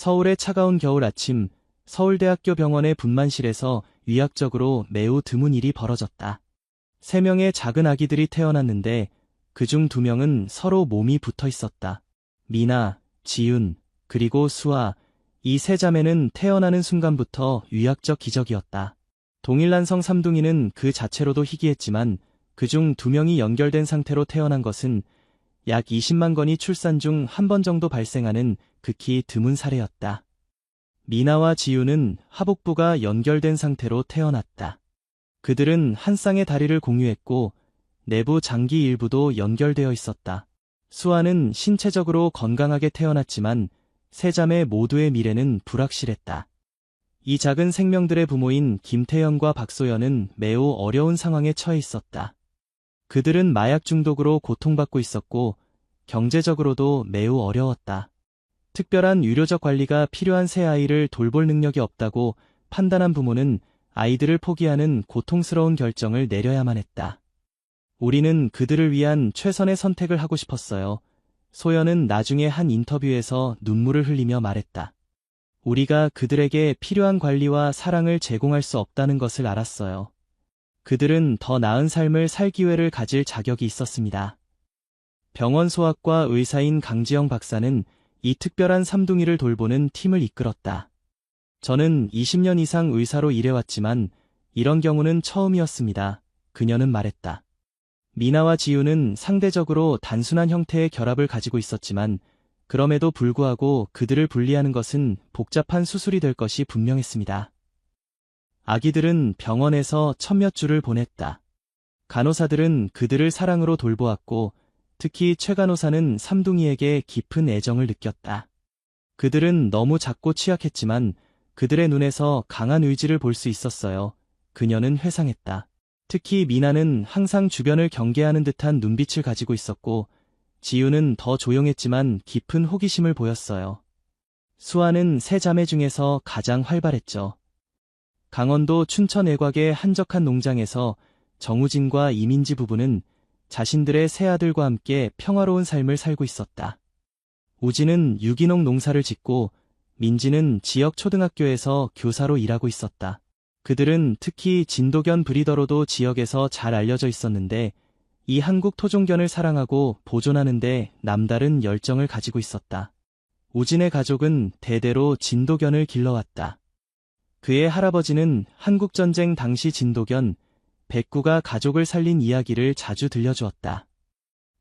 서울의 차가운 겨울 아침, 서울대학교 병원의 분만실에서 위약적으로 매우 드문 일이 벌어졌다. 3명의 작은 아기들이 태어났는데 그중 2명은 서로 몸이 붙어 있었다. 미나, 지윤, 그리고 수아, 이 3자매는 태어나는 순간부터 위약적 기적이었다. 동일난성 삼둥이는 그 자체로도 희귀했지만 그중 2명이 연결된 상태로 태어난 것은 약 20만 건이 출산 중 한 번 정도 발생하는 극히 드문 사례였다. 미나와 지우는 하복부가 연결된 상태로 태어났다. 그들은 한 쌍의 다리를 공유했고 내부 장기 일부도 연결되어 있었다. 수아는 신체적으로 건강하게 태어났지만 3자매 모두의 미래는 불확실했다. 이 작은 생명들의 부모인 김태연과 박소연은 매우 어려운 상황에 처해 있었다. 그들은 마약 중독으로 고통받고 있었고 경제적으로도 매우 어려웠다. 특별한 의료적 관리가 필요한 새 아이를 돌볼 능력이 없다고 판단한 부모는 아이들을 포기하는 고통스러운 결정을 내려야만 했다. 우리는 그들을 위한 최선의 선택을 하고 싶었어요. 소연은 나중에 한 인터뷰에서 눈물을 흘리며 말했다. 우리가 그들에게 필요한 관리와 사랑을 제공할 수 없다는 것을 알았어요. 그들은 더 나은 삶을 살 기회를 가질 자격이 있었습니다. 병원 소아과 의사인 강지영 박사는 이 특별한 삼둥이를 돌보는 팀을 이끌었다. 저는 20년 이상 의사로 일해왔지만 이런 경우는 처음이었습니다. 그녀는 말했다. 미나와 지우는 상대적으로 단순한 형태의 결합을 가지고 있었지만 그럼에도 불구하고 그들을 분리하는 것은 복잡한 수술이 될 것이 분명했습니다. 아기들은 병원에서 천몇 주를 보냈다. 간호사들은 그들을 사랑으로 돌보았고 특히 최 간호사는 삼둥이에게 깊은 애정을 느꼈다. 그들은 너무 작고 취약했지만 그들의 눈에서 강한 의지를 볼 수 있었어요. 그녀는 회상했다. 특히 미나는 항상 주변을 경계하는 듯한 눈빛을 가지고 있었고 지우는 더 조용했지만 깊은 호기심을 보였어요. 수아는 3자매 중에서 가장 활발했죠. 강원도 춘천 외곽의 한적한 농장에서 정우진과 이민지 부부는 자신들의 세 아들과 함께 평화로운 삶을 살고 있었다. 우진은 유기농 농사를 짓고 민지는 지역 초등학교에서 교사로 일하고 있었다. 그들은 특히 진도견 브리더로도 지역에서 잘 알려져 있었는데 이 한국 토종견을 사랑하고 보존하는 데 남다른 열정을 가지고 있었다. 우진의 가족은 대대로 진도견을 길러왔다. 그의 할아버지는 한국전쟁 당시 진도견 백구가 가족을 살린 이야기를 자주 들려주었다.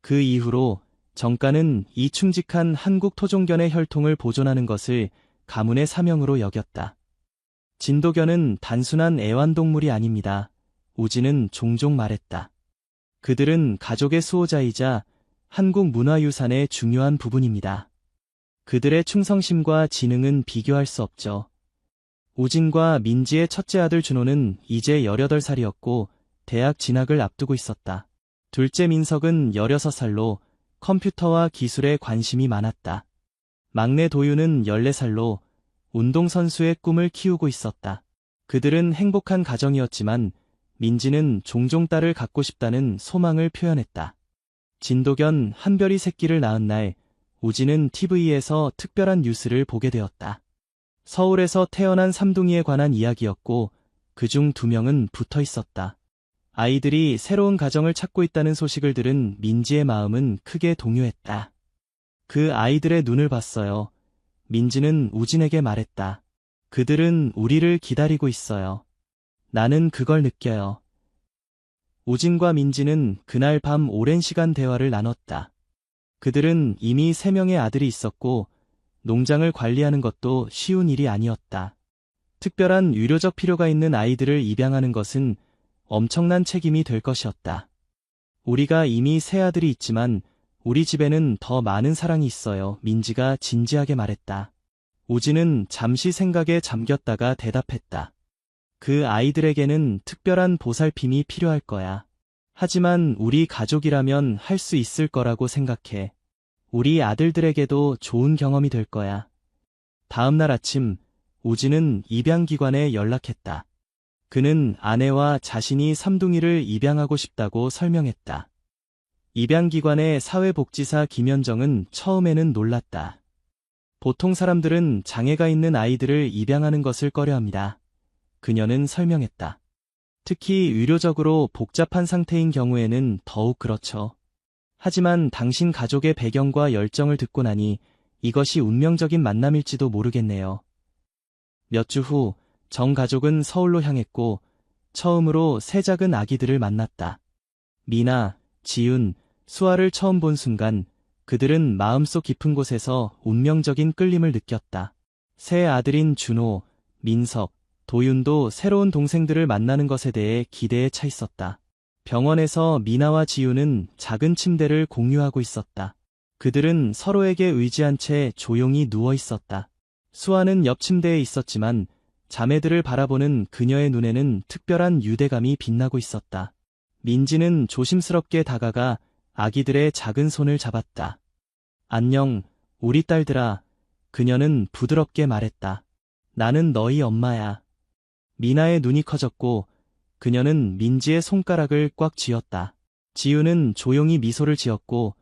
그 이후로 정가는 이 충직한 한국 토종견의 혈통을 보존하는 것을 가문의 사명으로 여겼다. 진도견은 단순한 애완동물이 아닙니다. 우진은 종종 말했다. 그들은 가족의 수호자이자 한국 문화유산의 중요한 부분입니다. 그들의 충성심과 지능은 비교할 수 없죠. 우진과 민지의 첫째 아들 준호는 이제 18살이었고 대학 진학을 앞두고 있었다. 둘째 민석은 16살로 컴퓨터와 기술에 관심이 많았다. 막내 도윤은 14살로 운동선수의 꿈을 키우고 있었다. 그들은 행복한 가정이었지만 민지는 종종 딸을 갖고 싶다는 소망을 표현했다. 진도견 한별이 새끼를 낳은 날 우진은 TV에서 특별한 뉴스를 보게 되었다. 서울에서 태어난 삼둥이에 관한 이야기였고 그중 2명은 붙어 있었다. 아이들이 새로운 가정을 찾고 있다는 소식을 들은 민지의 마음은 크게 동요했다. 그 아이들의 눈을 봤어요. 민지는 우진에게 말했다. 그들은 우리를 기다리고 있어요. 나는 그걸 느껴요. 우진과 민지는 그날 밤 오랜 시간 대화를 나눴다. 그들은 이미 3명의 아들이 있었고 농장을 관리하는 것도 쉬운 일이 아니었다. 특별한 의료적 필요가 있는 아이들을 입양하는 것은 엄청난 책임이 될 것이었다. 우리가 이미 3 아들이 있지만 우리 집에는 더 많은 사랑이 있어요. 민지가 진지하게 말했다. 우진은 잠시 생각에 잠겼다가 대답했다. 그 아이들에게는 특별한 보살핌이 필요할 거야. 하지만 우리 가족이라면 할 수 있을 거라고 생각해. 우리 아들들에게도 좋은 경험이 될 거야. 다음 날 아침, 우진은 입양기관에 연락했다. 그는 아내와 자신이 삼둥이를 입양하고 싶다고 설명했다. 입양기관의 사회복지사 김현정은 처음에는 놀랐다. 보통 사람들은 장애가 있는 아이들을 입양하는 것을 꺼려합니다. 그녀는 설명했다. 특히 의료적으로 복잡한 상태인 경우에는 더욱 그렇죠. 하지만 당신 가족의 배경과 열정을 듣고 나니 이것이 운명적인 만남일지도 모르겠네요. 몇 주 후, 정 가족은 서울로 향했고 처음으로 세 작은 아기들을 만났다. 미나, 지윤, 수아를 처음 본 순간 그들은 마음속 깊은 곳에서 운명적인 끌림을 느꼈다. 새 아들인 준호, 민석, 도윤도 새로운 동생들을 만나는 것에 대해 기대에 차 있었다. 병원에서 미나와 지윤은 작은 침대를 공유하고 있었다. 그들은 서로에게 의지한 채 조용히 누워 있었다. 수아는 옆 침대에 있었지만 자매들을 바라보는 그녀의 눈에는 특별한 유대감이 빛나고 있었다. 민지는 조심스럽게 다가가 아기들의 작은 손을 잡았다. 안녕, 우리 딸들아. 그녀는 부드럽게 말했다. 나는 너희 엄마야. 미나의 눈이 커졌고 그녀는 민지의 손가락을 꽉 쥐었다. 지우는 조용히 미소를 지었고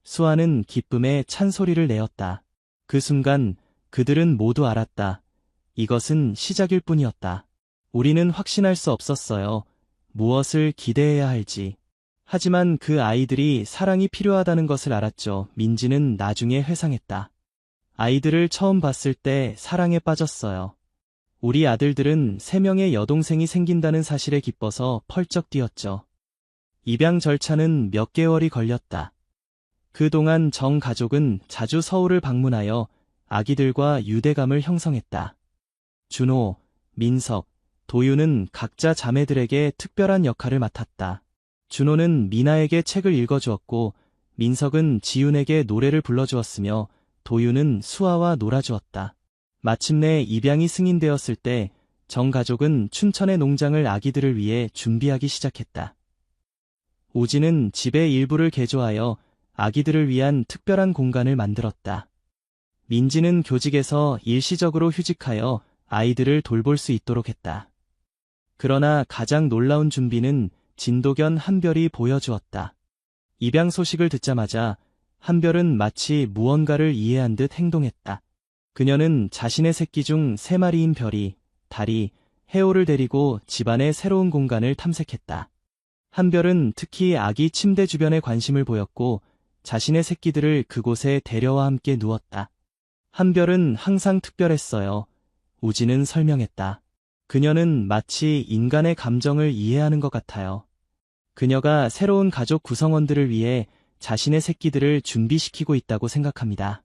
수아는 기쁨에 찬소리를 내었다. 그 순간 그들은 모두 알았다. 이것은 시작일 뿐이었다. 우리는 확신할 수 없었어요. 무엇을 기대해야 할지. 하지만 그 아이들이 사랑이 필요하다는 것을 알았죠. 민지는 나중에 회상했다. 아이들을 처음 봤을 때 사랑에 빠졌어요. 우리 아들들은 3명의 여동생이 생긴다는 사실에 기뻐서 펄쩍 뛰었죠. 입양 절차는 몇 개월이 걸렸다. 그동안 정 가족은 자주 서울을 방문하여 아기들과 유대감을 형성했다. 준호, 민석, 도윤은 각자 자매들에게 특별한 역할을 맡았다. 준호는 미나에게 책을 읽어주었고 민석은 지윤에게 노래를 불러주었으며 도윤은 수아와 놀아주었다. 마침내 입양이 승인되었을 때 정 가족은 춘천의 농장을 아기들을 위해 준비하기 시작했다. 오지는 집의 일부를 개조하여 아기들을 위한 특별한 공간을 만들었다. 민지는 교직에서 일시적으로 휴직하여 아이들을 돌볼 수 있도록 했다. 그러나 가장 놀라운 준비는 진도견 한별이 보여주었다. 입양 소식을 듣자마자 한별은 마치 무언가를 이해한 듯 행동했다. 그녀는 자신의 새끼 중 3마리인 별이, 달이, 해오를 데리고 집안의 새로운 공간을 탐색했다. 한별은 특히 아기 침대 주변에 관심을 보였고 자신의 새끼들을 그곳에 데려와 함께 누웠다. 한별은 항상 특별했어요. 우지는 설명했다. 그녀는 마치 인간의 감정을 이해하는 것 같아요. 그녀가 새로운 가족 구성원들을 위해 자신의 새끼들을 준비시키고 있다고 생각합니다.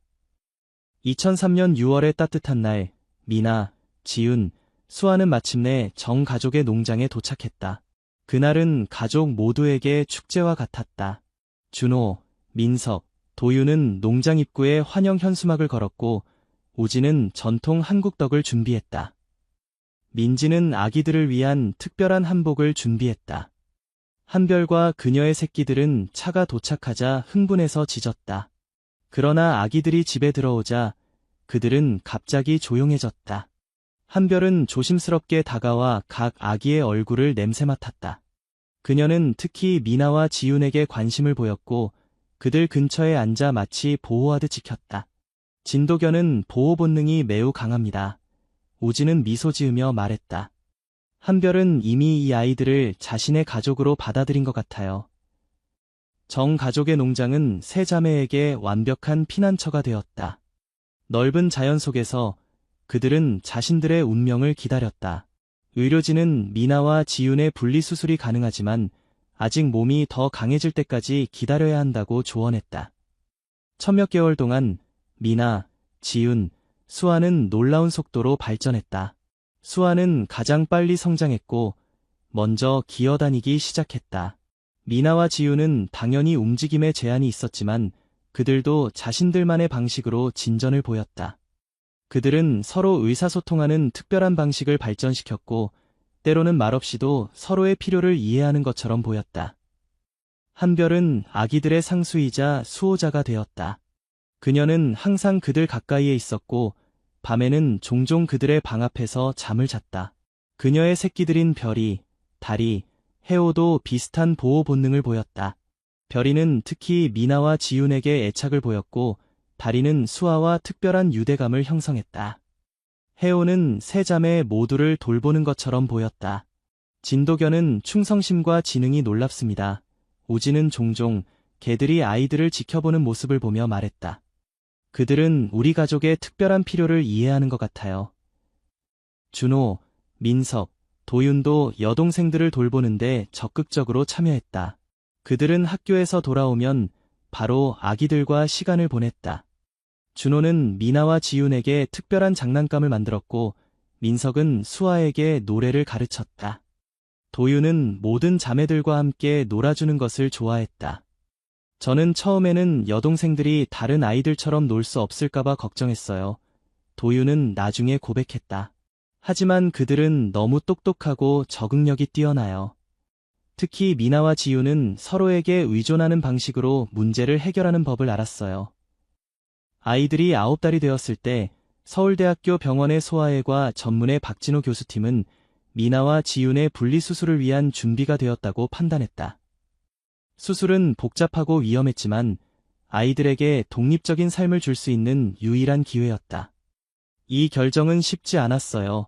2003년 6월의 따뜻한 날, 미나, 지윤, 수아는 마침내 정 가족의 농장에 도착했다. 그날은 가족 모두에게 축제와 같았다. 준호, 민석, 도윤은 농장 입구에 환영 현수막을 걸었고 오지는 전통 한국 덕을 준비했다. 민지는 아기들을 위한 특별한 한복을 준비했다. 한별과 그녀의 새끼들은 차가 도착하자 흥분해서 짖었다. 그러나 아기들이 집에 들어오자 그들은 갑자기 조용해졌다. 한별은 조심스럽게 다가와 각 아기의 얼굴을 냄새 맡았다. 그녀는 특히 미나와 지윤에게 관심을 보였고 그들 근처에 앉아 마치 보호하듯 지켰다. 진도견은 보호 본능이 매우 강합니다. 오지는 미소 지으며 말했다. 한별은 이미 이 아이들을 자신의 가족으로 받아들인 것 같아요. 정 가족의 농장은 세 자매에게 완벽한 피난처가 되었다. 넓은 자연 속에서 그들은 자신들의 운명을 기다렸다. 의료진은 미나와 지윤의 분리수술이 가능하지만 아직 몸이 더 강해질 때까지 기다려야 한다고 조언했다. 천몇 개월 동안 미나, 지윤, 수아는 놀라운 속도로 발전했다. 수아는 가장 빨리 성장했고 먼저 기어다니기 시작했다. 미나와 지윤은 당연히 움직임에 제한이 있었지만 그들도 자신들만의 방식으로 진전을 보였다. 그들은 서로 의사소통하는 특별한 방식을 발전시켰고 때로는 말없이도 서로의 필요를 이해하는 것처럼 보였다. 한별은 아기들의 상수이자 수호자가 되었다. 그녀는 항상 그들 가까이에 있었고 밤에는 종종 그들의 방 앞에서 잠을 잤다. 그녀의 새끼들인 별이, 달이, 해오도 비슷한 보호 본능을 보였다. 별이는 특히 미나와 지윤에게 애착을 보였고 다리는 수아와 특별한 유대감을 형성했다. 혜오는 세 자매 모두를 돌보는 것처럼 보였다. 진도견은 충성심과 지능이 놀랍습니다. 우지는 종종 개들이 아이들을 지켜보는 모습을 보며 말했다. 그들은 우리 가족의 특별한 필요를 이해하는 것 같아요. 준호, 민석, 도윤도 여동생들을 돌보는데 적극적으로 참여했다. 그들은 학교에서 돌아오면 바로 아기들과 시간을 보냈다. 준호는 미나와 지윤에게 특별한 장난감을 만들었고, 민석은 수아에게 노래를 가르쳤다. 도윤은 모든 자매들과 함께 놀아주는 것을 좋아했다. 저는 처음에는 여동생들이 다른 아이들처럼 놀 수 없을까봐 걱정했어요. 도윤은 나중에 고백했다. 하지만 그들은 너무 똑똑하고 적응력이 뛰어나요. 특히 미나와 지윤은 서로에게 의존하는 방식으로 문제를 해결하는 법을 알았어요. 아이들이 9달이 되었을 때 서울대학교 병원의 소아외과 전문의 박진호 교수팀은 미나와 지윤의 분리수술을 위한 준비가 되었다고 판단했다. 수술은 복잡하고 위험했지만 아이들에게 독립적인 삶을 줄 수 있는 유일한 기회였다. 이 결정은 쉽지 않았어요.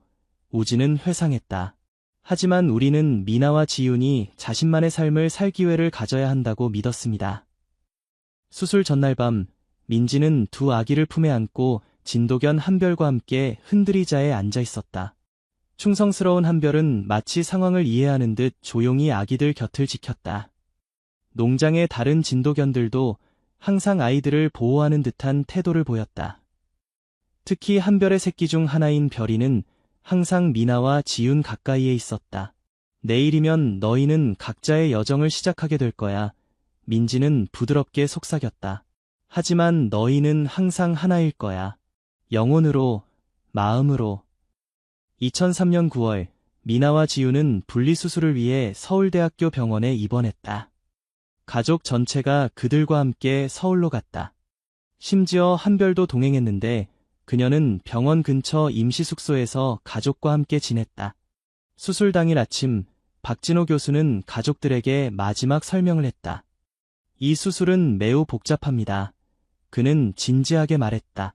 우지는 회상했다. 하지만 우리는 미나와 지윤이 자신만의 삶을 살 기회를 가져야 한다고 믿었습니다. 수술 전날 밤, 민지는 두 아기를 품에 안고 진도견 한별과 함께 흔들의자에 앉아 있었다. 충성스러운 한별은 마치 상황을 이해하는 듯 조용히 아기들 곁을 지켰다. 농장의 다른 진도견들도 항상 아이들을 보호하는 듯한 태도를 보였다. 특히 한별의 새끼 중 하나인 별이는 항상 미나와 지윤 가까이에 있었다. 내일이면 너희는 각자의 여정을 시작하게 될 거야. 민지는 부드럽게 속삭였다. 하지만 너희는 항상 하나일 거야. 영혼으로, 마음으로. 2003년 9월, 미나와 지윤은 분리수술을 위해 서울대학교 병원에 입원했다. 가족 전체가 그들과 함께 서울로 갔다. 심지어 한별도 동행했는데 그녀는 병원 근처 임시숙소에서 가족과 함께 지냈다. 수술 당일 아침, 박진호 교수는 가족들에게 마지막 설명을 했다. 이 수술은 매우 복잡합니다. 그는 진지하게 말했다.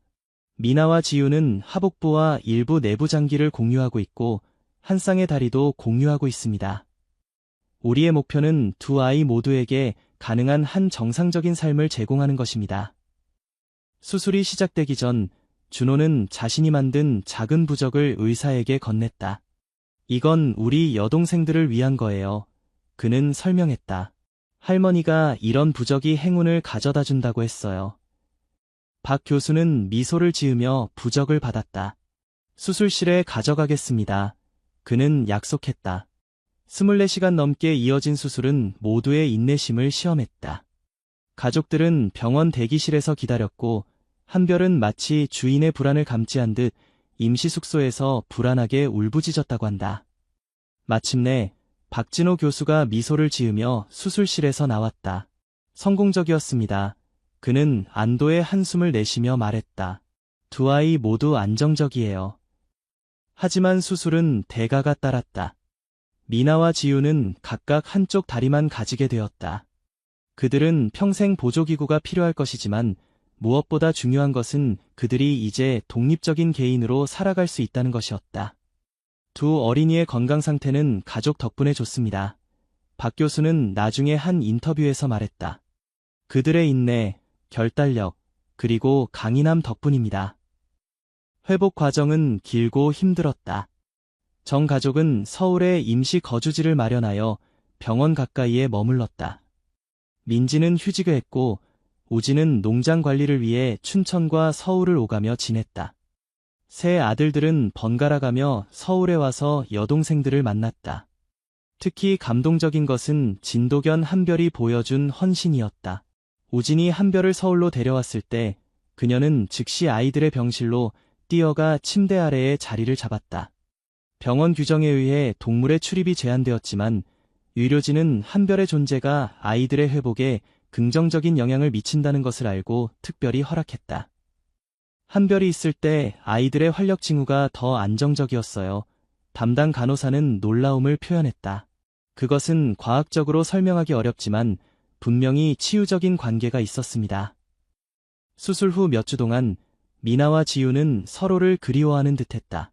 미나와 지윤은 하복부와 일부 내부 장기를 공유하고 있고 한 쌍의 다리도 공유하고 있습니다. 우리의 목표는 두 아이 모두에게 가능한 한 정상적인 삶을 제공하는 것입니다. 수술이 시작되기 전 준호는 자신이 만든 작은 부적을 의사에게 건넸다. 이건 우리 여동생들을 위한 거예요. 그는 설명했다. 할머니가 이런 부적이 행운을 가져다 준다고 했어요. 박 교수는 미소를 지으며 부적을 받았다. 수술실에 가져가겠습니다. 그는 약속했다. 24시간 넘게 이어진 수술은 모두의 인내심을 시험했다. 가족들은 병원 대기실에서 기다렸고 한별은 마치 주인의 불안을 감지한 듯 임시숙소에서 불안하게 울부짖었다고 한다. 마침내 박진호 교수가 미소를 지으며 수술실에서 나왔다. 성공적이었습니다. 그는 안도의 한숨을 내쉬며 말했다. 두 아이 모두 안정적이에요. 하지만 수술은 대가가 따랐다. 미나와 지윤은 각각 한쪽 다리만 가지게 되었다. 그들은 평생 보조기구가 필요할 것이지만 무엇보다 중요한 것은 그들이 이제 독립적인 개인으로 살아갈 수 있다는 것이었다. 두 어린이의 건강 상태는 가족 덕분에 좋습니다. 박 교수는 나중에 한 인터뷰에서 말했다. 그들의 인내, 결단력, 그리고 강인함 덕분입니다. 회복 과정은 길고 힘들었다. 정 가족은 서울에 임시 거주지를 마련하여 병원 가까이에 머물렀다. 민지는 휴직을 했고 우지는 농장 관리를 위해 춘천과 서울을 오가며 지냈다. 세 아들들은 번갈아가며 서울에 와서 여동생들을 만났다. 특히 감동적인 것은 진도견 한별이 보여준 헌신이었다. 우진이 한별을 서울로 데려왔을 때 그녀는 즉시 아이들의 병실로 뛰어가 침대 아래에 자리를 잡았다. 병원 규정에 의해 동물의 출입이 제한되었지만 의료진은 한별의 존재가 아이들의 회복에 긍정적인 영향을 미친다는 것을 알고 특별히 허락했다. 한별이 있을 때 아이들의 활력 징후가 더 안정적이었어요. 담당 간호사는 놀라움을 표현했다. 그것은 과학적으로 설명하기 어렵지만 분명히 치유적인 관계가 있었습니다. 수술 후 몇 주 동안 미나와 지우는 서로를 그리워하는 듯했다.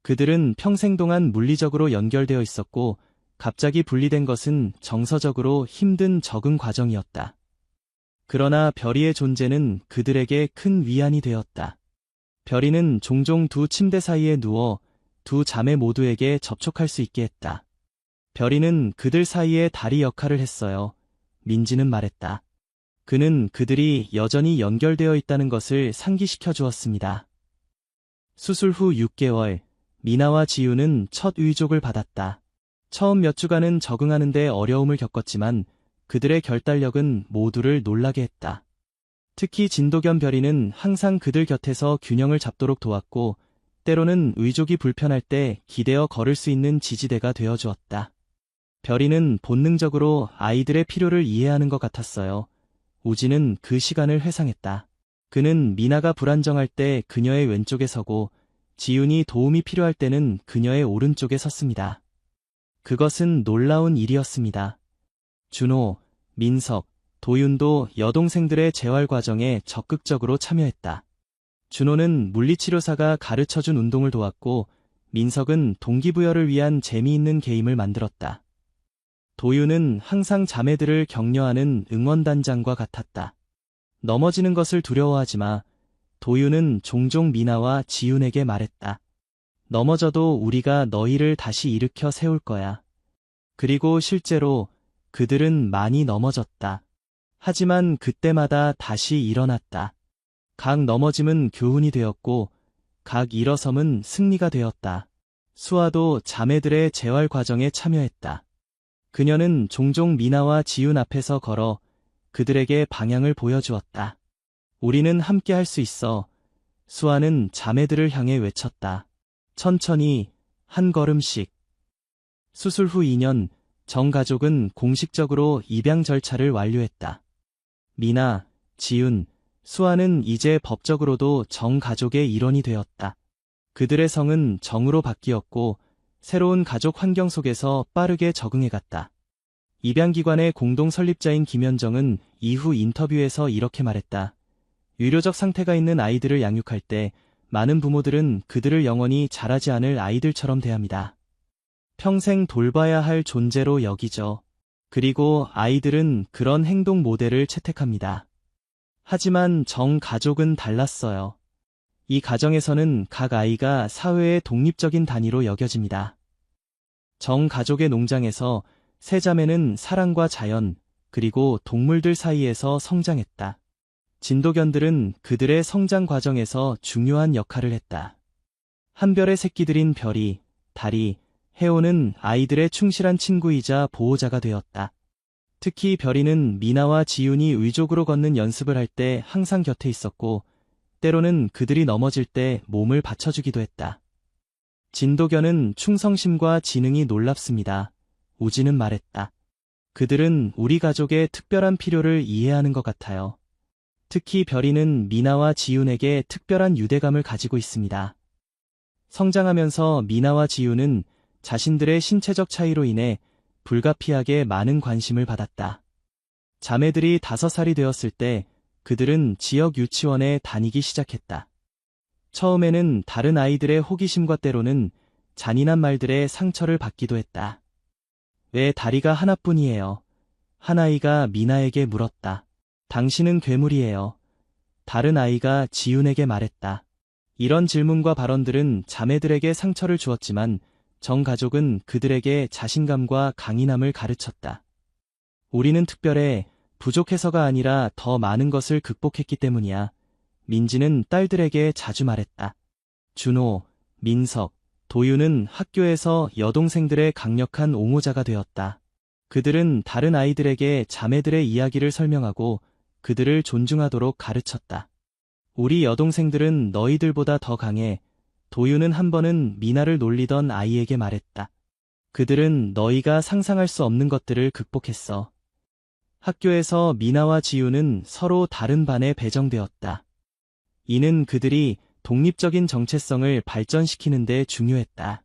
그들은 평생 동안 물리적으로 연결되어 있었고 갑자기 분리된 것은 정서적으로 힘든 적응 과정이었다. 그러나 별이의 존재는 그들에게 큰 위안이 되었다. 별이는 종종 두 침대 사이에 누워 두 자매 모두에게 접촉할 수 있게 했다. 별이는 그들 사이에 다리 역할을 했어요. 민지는 말했다. 그는 그들이 여전히 연결되어 있다는 것을 상기시켜 주었습니다. 수술 후 6개월, 미나와 지우는 첫 의족을 받았다. 처음 몇 주간은 적응하는 데 어려움을 겪었지만 그들의 결단력은 모두를 놀라게 했다. 특히 진도겸 별이는 항상 그들 곁에서 균형을 잡도록 도왔고 때로는 의족이 불편할 때 기대어 걸을 수 있는 지지대가 되어주었다. 별이는 본능적으로 아이들의 필요를 이해하는 것 같았어요. 우지는 그 시간을 회상했다. 그는 미나가 불안정할 때 그녀의 왼쪽에 서고 지훈이 도움이 필요할 때는 그녀의 오른쪽에 섰습니다. 그것은 놀라운 일이었습니다. 준호, 민석, 도윤도 여동생들의 재활 과정에 적극적으로 참여했다. 준호는 물리치료사가 가르쳐준 운동을 도왔고 민석은 동기부여를 위한 재미있는 게임을 만들었다. 도윤은 항상 자매들을 격려하는 응원단장과 같았다. 넘어지는 것을 두려워하지 마. 도윤은 종종 미나와 지훈에게 말했다. 넘어져도 우리가 너희를 다시 일으켜 세울 거야. 그리고 실제로 그들은 많이 넘어졌다. 하지만 그때마다 다시 일어났다. 각 넘어짐은 교훈이 되었고 각 일어섬은 승리가 되었다. 수아도 자매들의 재활 과정에 참여했다. 그녀는 종종 미나와 지훈 앞에서 걸어 그들에게 방향을 보여주었다. 우리는 함께 할 수 있어. 수아는 자매들을 향해 외쳤다. 천천히, 한 걸음씩. 수술 후 2년, 정 가족은 공식적으로 입양 절차를 완료했다. 미나, 지훈, 수아는 이제 법적으로도 정 가족의 일원이 되었다. 그들의 성은 정으로 바뀌었고 새로운 가족 환경 속에서 빠르게 적응해갔다. 입양기관의 공동 설립자인 김현정은 이후 인터뷰에서 이렇게 말했다. 유료적 상태가 있는 아이들을 양육할 때 많은 부모들은 그들을 영원히 자라지 않을 아이들처럼 대합니다. 평생 돌봐야 할 존재로 여기죠. 그리고 아이들은 그런 행동 모델을 채택합니다. 하지만 정 가족은 달랐어요. 이 가정에서는 각 아이가 사회의 독립적인 단위로 여겨집니다. 정 가족의 농장에서 세 자매는 사랑과 자연, 그리고 동물들 사이에서 성장했다. 진도견들은 그들의 성장 과정에서 중요한 역할을 했다. 한별의 새끼들인 별이, 달이, 해오는 아이들의 충실한 친구이자 보호자가 되었다. 특히 별이는 미나와 지훈이 의족으로 걷는 연습을 할 때 항상 곁에 있었고 때로는 그들이 넘어질 때 몸을 받쳐주기도 했다. 진도견은 충성심과 지능이 놀랍습니다. 우지는 말했다. 그들은 우리 가족의 특별한 필요를 이해하는 것 같아요. 특히 별이는 미나와 지훈에게 특별한 유대감을 가지고 있습니다. 성장하면서 미나와 지훈은 자신들의 신체적 차이로 인해 불가피하게 많은 관심을 받았다. 자매들이 5살이 되었을 때 그들은 지역 유치원에 다니기 시작했다. 처음에는 다른 아이들의 호기심과 때로는 잔인한 말들에 상처를 받기도 했다. 왜 다리가 하나뿐이에요? 한 아이가 미나에게 물었다. 당신은 괴물이에요. 다른 아이가 지훈에게 말했다. 이런 질문과 발언들은 자매들에게 상처를 주었지만 정 가족은 그들에게 자신감과 강인함을 가르쳤다. 우리는 특별해, 부족해서가 아니라 더 많은 것을 극복했기 때문이야. 민지는 딸들에게 자주 말했다. 준호, 민석, 도윤은 학교에서 여동생들의 강력한 옹호자가 되었다. 그들은 다른 아이들에게 자매들의 이야기를 설명하고 그들을 존중하도록 가르쳤다. 우리 여동생들은 너희들보다 더 강해. 도윤은 한 번은 미나를 놀리던 아이에게 말했다. 그들은 너희가 상상할 수 없는 것들을 극복했어. 학교에서 미나와 지훈은 서로 다른 반에 배정되었다. 이는 그들이 독립적인 정체성을 발전시키는 데 중요했다.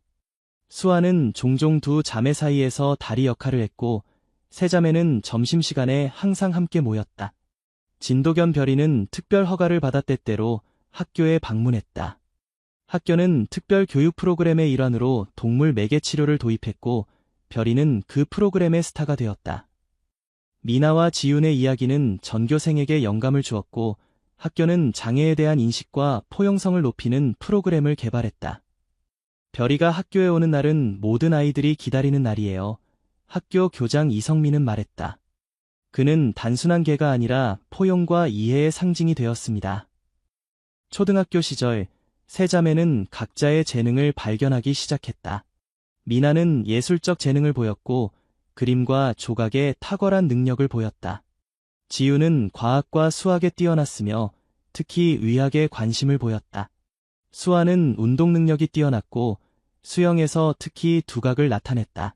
수아는 종종 두 자매 사이에서 다리 역할을 했고 세 자매는 점심시간에 항상 함께 모였다. 진도겸 별이는 특별 허가를 받아 때때로 학교에 방문했다. 학교는 특별 교육 프로그램의 일환으로 동물 매개 치료를 도입했고 별이는 그 프로그램의 스타가 되었다. 미나와 지윤의 이야기는 전교생에게 영감을 주었고 학교는 장애에 대한 인식과 포용성을 높이는 프로그램을 개발했다. 별이가 학교에 오는 날은 모든 아이들이 기다리는 날이에요. 학교 교장 이성민은 말했다. 그는 단순한 개가 아니라 포용과 이해의 상징이 되었습니다. 초등학교 시절 세 자매는 각자의 재능을 발견하기 시작했다. 미나는 예술적 재능을 보였고 그림과 조각에 탁월한 능력을 보였다. 지윤은 과학과 수학에 뛰어났으며 특히 의학에 관심을 보였다. 수아는 운동 능력이 뛰어났고 수영에서 특히 두각을 나타냈다.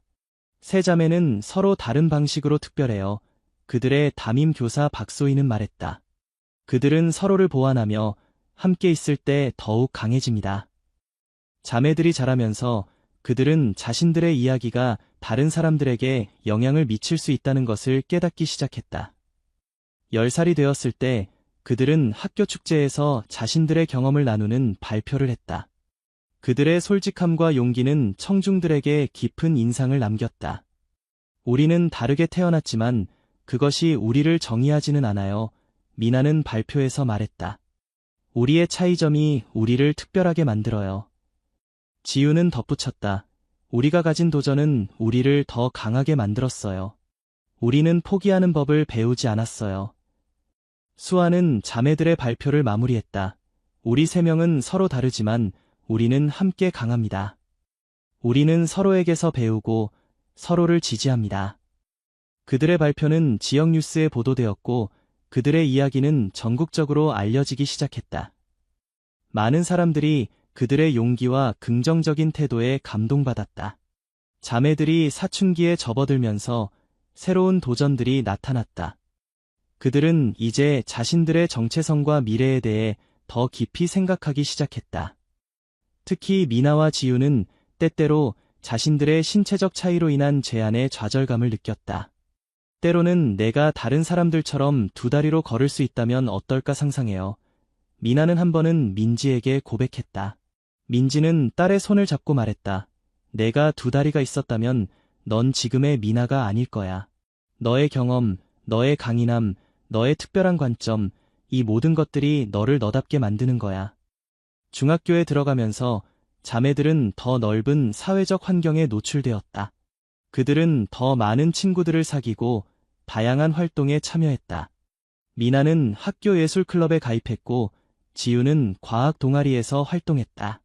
세 자매는 서로 다른 방식으로 특별해요. 그들의 담임 교사 박소희는 말했다. 그들은 서로를 보완하며 함께 있을 때 더욱 강해집니다. 자매들이 자라면서 그들은 자신들의 이야기가 다른 사람들에게 영향을 미칠 수 있다는 것을 깨닫기 시작했다. 10살이 되었을 때 그들은 학교 축제에서 자신들의 경험을 나누는 발표를 했다. 그들의 솔직함과 용기는 청중들에게 깊은 인상을 남겼다. 우리는 다르게 태어났지만 그것이 우리를 정의하지는 않아요. 미나는 발표에서 말했다. 우리의 차이점이 우리를 특별하게 만들어요. 지윤은 덧붙였다. 우리가 가진 도전은 우리를 더 강하게 만들었어요. 우리는 포기하는 법을 배우지 않았어요. 수아는 자매들의 발표를 마무리했다. 우리 세 명은 서로 다르지만 우리는 함께 강합니다. 우리는 서로에게서 배우고 서로를 지지합니다. 그들의 발표는 지역 뉴스에 보도되었고 그들의 이야기는 전국적으로 알려지기 시작했다. 많은 사람들이 그들의 용기와 긍정적인 태도에 감동받았다. 자매들이 사춘기에 접어들면서 새로운 도전들이 나타났다. 그들은 이제 자신들의 정체성과 미래에 대해 더 깊이 생각하기 시작했다. 특히 미나와 지윤은 때때로 자신들의 신체적 차이로 인한 제한에 좌절감을 느꼈다. 때로는 내가 다른 사람들처럼 두 다리로 걸을 수 있다면 어떨까 상상해요. 미나는 한 번은 민지에게 고백했다. 민지는 딸의 손을 잡고 말했다. 내가 두 다리가 있었다면 넌 지금의 미나가 아닐 거야. 너의 경험, 너의 강인함, 너의 특별한 관점, 이 모든 것들이 너를 너답게 만드는 거야. 중학교에 들어가면서 자매들은 더 넓은 사회적 환경에 노출되었다. 그들은 더 많은 친구들을 사귀고 다양한 활동에 참여했다. 미나는 학교 예술클럽에 가입했고 지윤은 과학 동아리에서 활동했다.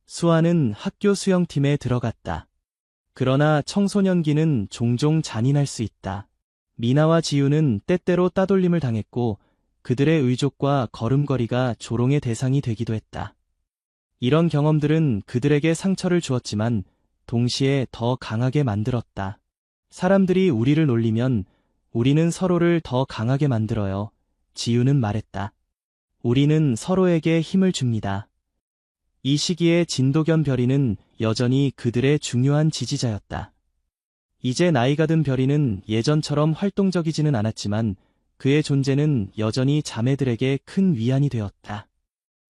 수아는 학교 수영팀에 들어갔다. 그러나 청소년기는 종종 잔인할 수 있다. 미나와 지윤은 때때로 따돌림을 당했고 그들의 의족과 걸음걸이가 조롱의 대상이 되기도 했다. 이런 경험들은 그들에게 상처를 주었지만 동시에 더 강하게 만들었다. 사람들이 우리를 놀리면 우리는 서로를 더 강하게 만들어요. 지윤은 말했다. 우리는 서로에게 힘을 줍니다. 이 시기에 진도겸 별이는 여전히 그들의 중요한 지지자였다. 이제 나이가 든 별이는 예전처럼 활동적이지는 않았지만 그의 존재는 여전히 자매들에게 큰 위안이 되었다.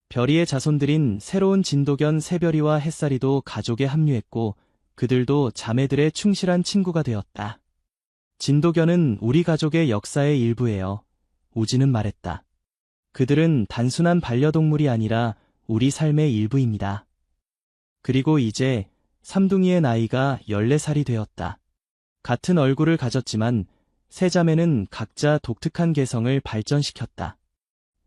별이의 자손들인 새로운 진도겸 새별이와 햇살이도 가족에 합류했고 그들도 자매들의 충실한 친구가 되었다. 진도겸은 우리 가족의 역사의 일부예요. 우진은 말했다. 그들은 단순한 반려동물이 아니라 우리 삶의 일부입니다. 그리고 이제 삼둥이의 나이가 14살이 되었다. 같은 얼굴을 가졌지만 세 자매는 각자 독특한 개성을 발전시켰다.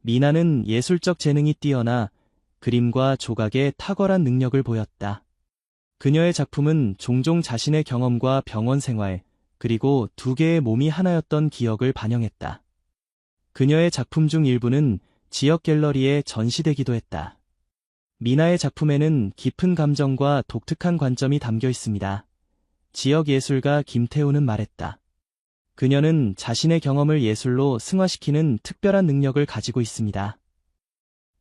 미나는 예술적 재능이 뛰어나 그림과 조각에 탁월한 능력을 보였다. 그녀의 작품은 종종 자신의 경험과 병원 생활, 그리고 두 개의 몸이 하나였던 기억을 반영했다. 그녀의 작품 중 일부는 지역 갤러리에 전시되기도 했다. 미나의 작품에는 깊은 감정과 독특한 관점이 담겨 있습니다. 지역 예술가 김태우는 말했다. 그녀는 자신의 경험을 예술로 승화시키는 특별한 능력을 가지고 있습니다.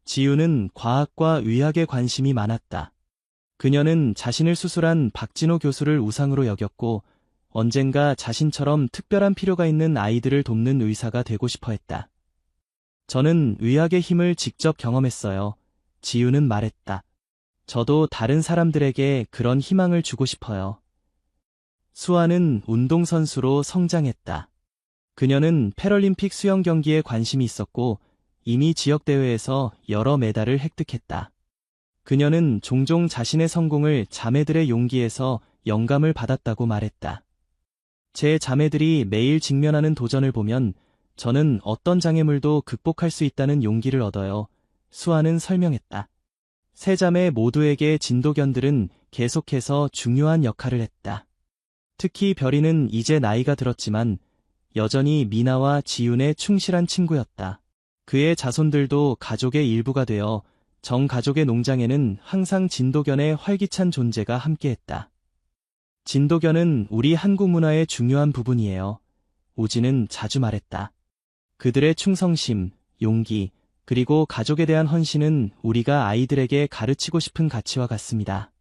지우는 과학과 의학에 관심이 많았다. 그녀는 자신을 수술한 박진호 교수를 우상으로 여겼고 언젠가 자신처럼 특별한 필요가 있는 아이들을 돕는 의사가 되고 싶어 했다. 저는 의학의 힘을 직접 경험했어요. 지우는 말했다. 저도 다른 사람들에게 그런 희망을 주고 싶어요. 수아는 운동선수로 성장했다. 그녀는 패럴림픽 수영 경기에 관심이 있었고 이미 지역대회에서 여러 메달을 획득했다. 그녀는 종종 자신의 성공을 자매들의 용기에서 영감을 받았다고 말했다. 제 자매들이 매일 직면하는 도전을 보면 저는 어떤 장애물도 극복할 수 있다는 용기를 얻어요. 수아는 설명했다. 세 자매 모두에게 진도견들은 계속해서 중요한 역할을 했다. 특히 별이는 이제 나이가 들었지만 여전히 미나와 지윤의 충실한 친구였다. 그의 자손들도 가족의 일부가 되어 정 가족의 농장에는 항상 진도견의 활기찬 존재가 함께했다. 진도견은 우리 한국 문화의 중요한 부분이에요. 오지는 자주 말했다. 그들의 충성심, 용기, 그리고 가족에 대한 헌신은 우리가 아이들에게 가르치고 싶은 가치와 같습니다.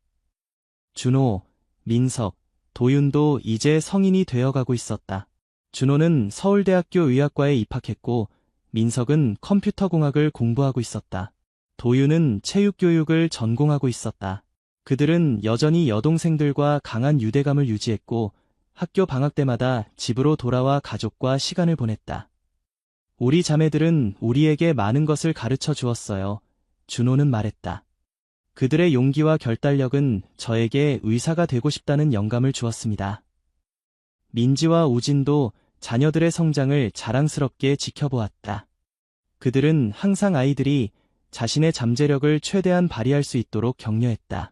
준호, 민석, 도윤도 이제 성인이 되어가고 있었다. 준호는 서울대학교 의학과에 입학했고 민석은 컴퓨터공학을 공부하고 있었다. 도윤은 체육교육을 전공하고 있었다. 그들은 여전히 여동생들과 강한 유대감을 유지했고 학교 방학 때마다 집으로 돌아와 가족과 시간을 보냈다. 우리 자매들은 우리에게 많은 것을 가르쳐 주었어요. 준호는 말했다. 그들의 용기와 결단력은 저에게 의사가 되고 싶다는 영감을 주었습니다. 민지와 우진도 자녀들의 성장을 자랑스럽게 지켜보았다. 그들은 항상 아이들이 자신의 잠재력을 최대한 발휘할 수 있도록 격려했다.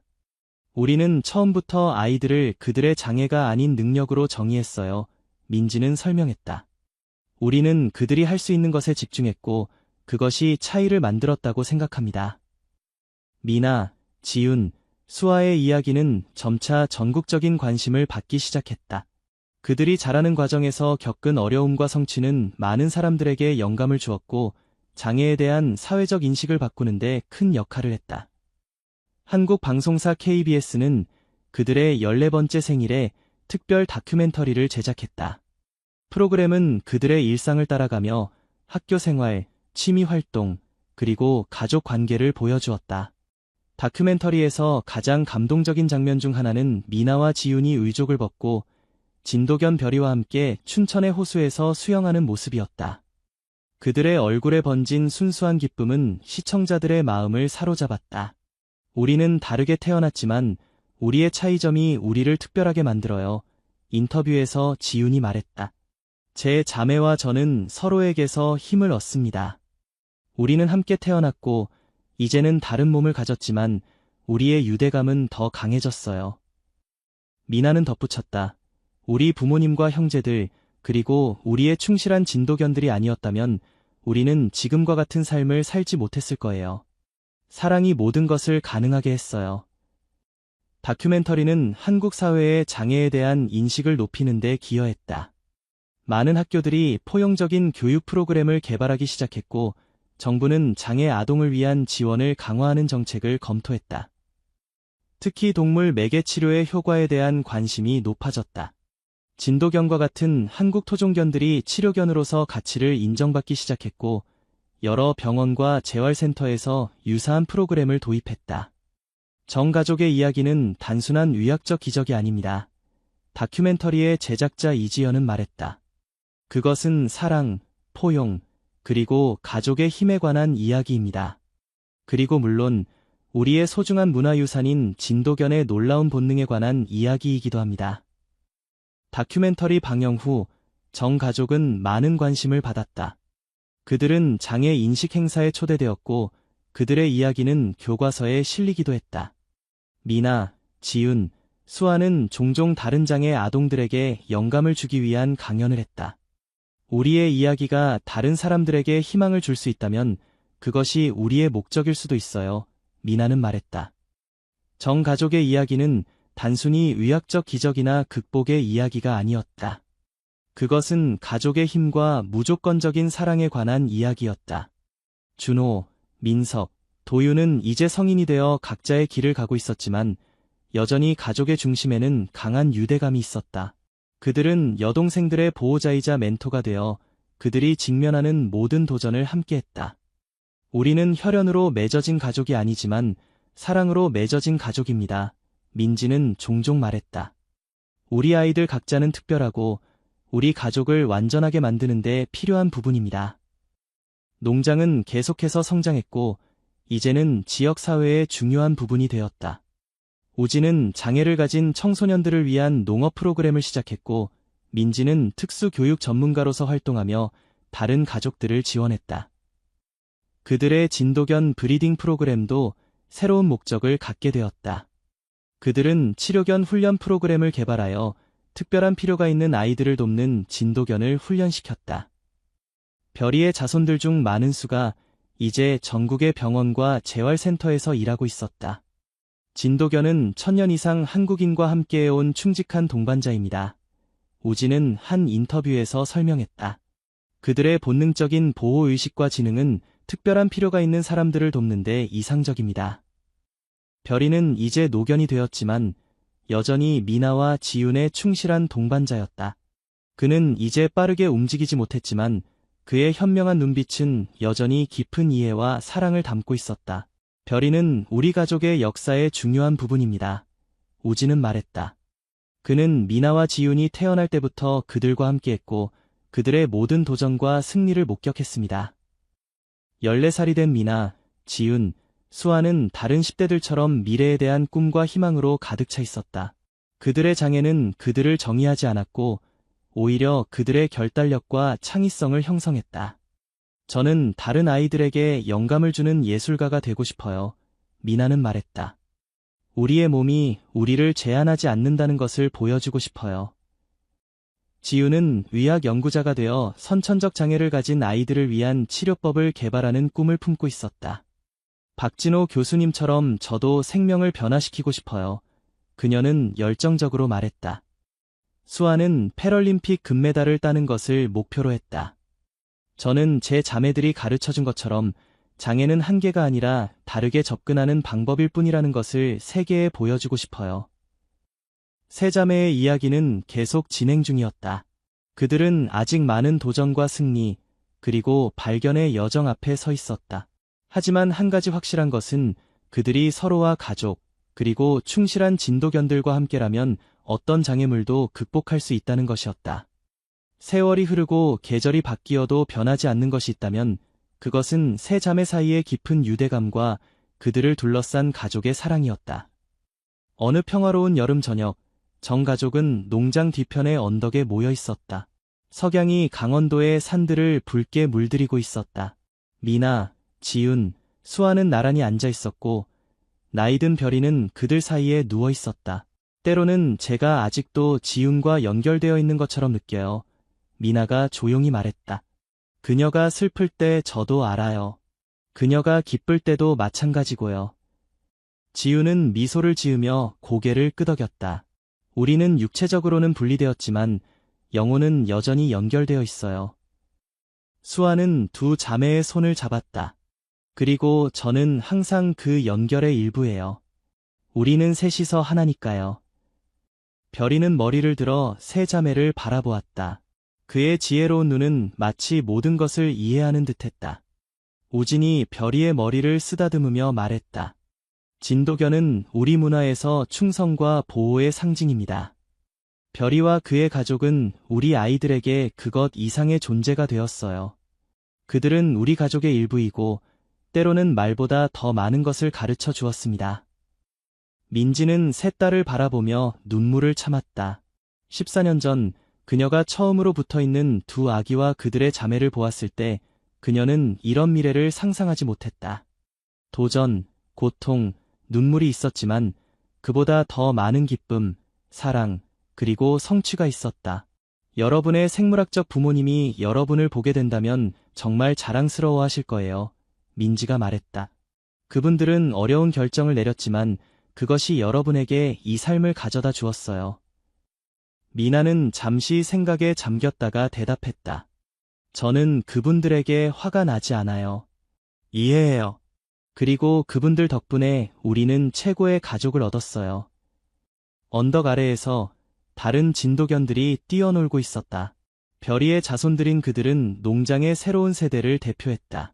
우리는 처음부터 아이들을 그들의 장애가 아닌 능력으로 정의했어요. 민지는 설명했다. 우리는 그들이 할 수 있는 것에 집중했고 그것이 차이를 만들었다고 생각합니다. 미나, 지윤, 수아의 이야기는 점차 전국적인 관심을 받기 시작했다. 그들이 자라는 과정에서 겪은 어려움과 성취는 많은 사람들에게 영감을 주었고 장애에 대한 사회적 인식을 바꾸는데 큰 역할을 했다. 한국 방송사 KBS는 그들의 14번째 생일에 특별 다큐멘터리를 제작했다. 프로그램은 그들의 일상을 따라가며 학교 생활, 취미 활동, 그리고 가족 관계를 보여주었다. 다큐멘터리에서 가장 감동적인 장면 중 하나는 미나와 지윤이 의족을 벗고 진도견 별이와 함께 춘천의 호수에서 수영하는 모습이었다. 그들의 얼굴에 번진 순수한 기쁨은 시청자들의 마음을 사로잡았다. 우리는 다르게 태어났지만 우리의 차이점이 우리를 특별하게 만들어요. 인터뷰에서 지윤이 말했다. 제 자매와 저는 서로에게서 힘을 얻습니다. 우리는 함께 태어났고 이제는 다른 몸을 가졌지만 우리의 유대감은 더 강해졌어요. 미나는 덧붙였다. 우리 부모님과 형제들 그리고 우리의 충실한 진도견들이 아니었다면 우리는 지금과 같은 삶을 살지 못했을 거예요. 사랑이 모든 것을 가능하게 했어요. 다큐멘터리는 한국 사회의 장애에 대한 인식을 높이는 데 기여했다. 많은 학교들이 포용적인 교육 프로그램을 개발하기 시작했고 정부는 장애 아동을 위한 지원을 강화하는 정책을 검토했다. 특히 동물 매개 치료의 효과에 대한 관심이 높아졌다. 진도견과 같은 한국 토종견들이 치료견으로서 가치를 인정받기 시작했고 여러 병원과 재활센터에서 유사한 프로그램을 도입했다. 정가족의 이야기는 단순한 의학적 기적이 아닙니다. 다큐멘터리의 제작자 이지연은 말했다. 그것은 사랑, 포용, 그리고 가족의 힘에 관한 이야기입니다. 그리고 물론 우리의 소중한 문화유산인 진도견의 놀라운 본능에 관한 이야기이기도 합니다. 다큐멘터리 방영 후 정가족은 많은 관심을 받았다. 그들은 장애 인식 행사에 초대되었고 그들의 이야기는 교과서에 실리기도 했다. 미나, 지윤, 수아는 종종 다른 장애 아동들에게 영감을 주기 위한 강연을 했다. 우리의 이야기가 다른 사람들에게 희망을 줄 수 있다면 그것이 우리의 목적일 수도 있어요. 미나는 말했다. 정가족의 이야기는 단순히 의학적 기적이나 극복의 이야기가 아니었다. 그것은 가족의 힘과 무조건적인 사랑에 관한 이야기였다. 준호, 민석, 도윤은 이제 성인이 되어 각자의 길을 가고 있었지만 여전히 가족의 중심에는 강한 유대감이 있었다. 그들은 여동생들의 보호자이자 멘토가 되어 그들이 직면하는 모든 도전을 함께했다. 우리는 혈연으로 맺어진 가족이 아니지만 사랑으로 맺어진 가족입니다. 민지는 종종 말했다. 우리 아이들 각자는 특별하고 우리 가족을 완전하게 만드는 데 필요한 부분입니다. 농장은 계속해서 성장했고 이제는 지역사회의 중요한 부분이 되었다. 우진은 장애를 가진 청소년들을 위한 농업 프로그램을 시작했고 민지는 특수교육 전문가로서 활동하며 다른 가족들을 지원했다. 그들의 진도견 브리딩 프로그램도 새로운 목적을 갖게 되었다. 그들은 치료견 훈련 프로그램을 개발하여 특별한 필요가 있는 아이들을 돕는 진도견을 훈련시켰다. 별이의 자손들 중 많은 수가 이제 전국의 병원과 재활센터에서 일하고 있었다. 진도견은 1000년 이상 한국인과 함께해온 충직한 동반자입니다. 우진은 한 인터뷰에서 설명했다. 그들의 본능적인 보호의식과 지능은 특별한 필요가 있는 사람들을 돕는 데 이상적입니다. 별이는 이제 노견이 되었지만 여전히 미나와 지윤의 충실한 동반자였다. 그는 이제 빠르게 움직이지 못했지만 그의 현명한 눈빛은 여전히 깊은 이해와 사랑을 담고 있었다. 별이는 우리 가족의 역사의 중요한 부분입니다. 우진은 말했다. 그는 미나와 지윤이 태어날 때부터 그들과 함께했고 그들의 모든 도전과 승리를 목격했습니다. 14살이 된 미나, 지윤, 수아는 다른 10대들처럼 미래에 대한 꿈과 희망으로 가득 차 있었다. 그들의 장애는 그들을 정의하지 않았고 오히려 그들의 결단력과 창의성을 형성했다. 저는 다른 아이들에게 영감을 주는 예술가가 되고 싶어요. 미나는 말했다. 우리의 몸이 우리를 제한하지 않는다는 것을 보여주고 싶어요. 지윤은 의학 연구자가 되어 선천적 장애를 가진 아이들을 위한 치료법을 개발하는 꿈을 품고 있었다. 박진호 교수님처럼 저도 생명을 변화시키고 싶어요. 그녀는 열정적으로 말했다. 수아는 패럴림픽 금메달을 따는 것을 목표로 했다. 저는 제 자매들이 가르쳐준 것처럼 장애는 한계가 아니라 다르게 접근하는 방법일 뿐이라는 것을 세계에 보여주고 싶어요. 세 자매의 이야기는 계속 진행 중이었다. 그들은 아직 많은 도전과 승리, 그리고 발견의 여정 앞에 서 있었다. 하지만 한 가지 확실한 것은 그들이 서로와 가족, 그리고 충실한 진도견들과 함께라면 어떤 장애물도 극복할 수 있다는 것이었다. 세월이 흐르고 계절이 바뀌어도 변하지 않는 것이 있다면 그것은 세 자매 사이의 깊은 유대감과 그들을 둘러싼 가족의 사랑이었다. 어느 평화로운 여름 저녁, 정 가족은 농장 뒤편의 언덕에 모여 있었다. 석양이 강원도의 산들을 붉게 물들이고 있었다. 미나, 지윤, 수아는 나란히 앉아 있었고 나이든 별이는 그들 사이에 누워 있었다. 때로는 제가 아직도 지윤과 연결되어 있는 것처럼 느껴요. 미나가 조용히 말했다. 그녀가 슬플 때 저도 알아요. 그녀가 기쁠 때도 마찬가지고요. 지윤은 미소를 지으며 고개를 끄덕였다. 우리는 육체적으로는 분리되었지만 영혼은 여전히 연결되어 있어요. 수아는 두 자매의 손을 잡았다. 그리고 저는 항상 그 연결의 일부예요. 우리는 셋이서 하나니까요. 별이는 머리를 들어 세 자매를 바라보았다. 그의 지혜로운 눈은 마치 모든 것을 이해하는 듯했다. 우진이 별이의 머리를 쓰다듬으며 말했다. 진도견은 우리 문화에서 충성과 보호의 상징입니다. 별이와 그의 가족은 우리 아이들에게 그것 이상의 존재가 되었어요. 그들은 우리 가족의 일부이고 때로는 말보다 더 많은 것을 가르쳐 주었습니다. 민지는 세 딸을 바라보며 눈물을 참았다. 14년 전 그녀가 처음으로 붙어있는 두 아기와 그들의 자매를 보았을 때 그녀는 이런 미래를 상상하지 못했다. 도전, 고통, 눈물이 있었지만 그보다 더 많은 기쁨, 사랑, 그리고 성취가 있었다. 여러분의 생물학적 부모님이 여러분을 보게 된다면 정말 자랑스러워하실 거예요. 민지가 말했다. 그분들은 어려운 결정을 내렸지만 그것이 여러분에게 이 삶을 가져다 주었어요. 미나는 잠시 생각에 잠겼다가 대답했다. 저는 그분들에게 화가 나지 않아요. 이해해요. 그리고 그분들 덕분에 우리는 최고의 가족을 얻었어요. 언덕 아래에서 다른 진도견들이 뛰어놀고 있었다. 별이의 자손들인 그들은 농장의 새로운 세대를 대표했다.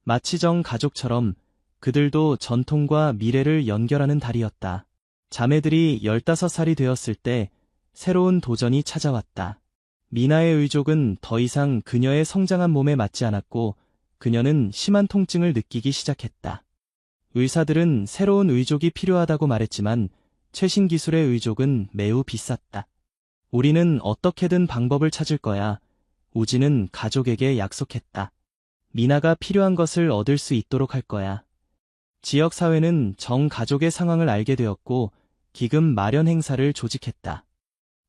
마치 정 가족처럼 그들도 전통과 미래를 연결하는 달이었다. 자매들이 15살이 되었을 때 새로운 도전이 찾아왔다. 미나의 의족은 더 이상 그녀의 성장한 몸에 맞지 않았고 그녀는 심한 통증을 느끼기 시작했다. 의사들은 새로운 의족이 필요하다고 말했지만 최신 기술의 의족은 매우 비쌌다. 우리는 어떻게든 방법을 찾을 거야. 우지는 가족에게 약속했다. 미나가 필요한 것을 얻을 수 있도록 할 거야. 지역사회는 정 가족의 상황을 알게 되었고 기금 마련 행사를 조직했다.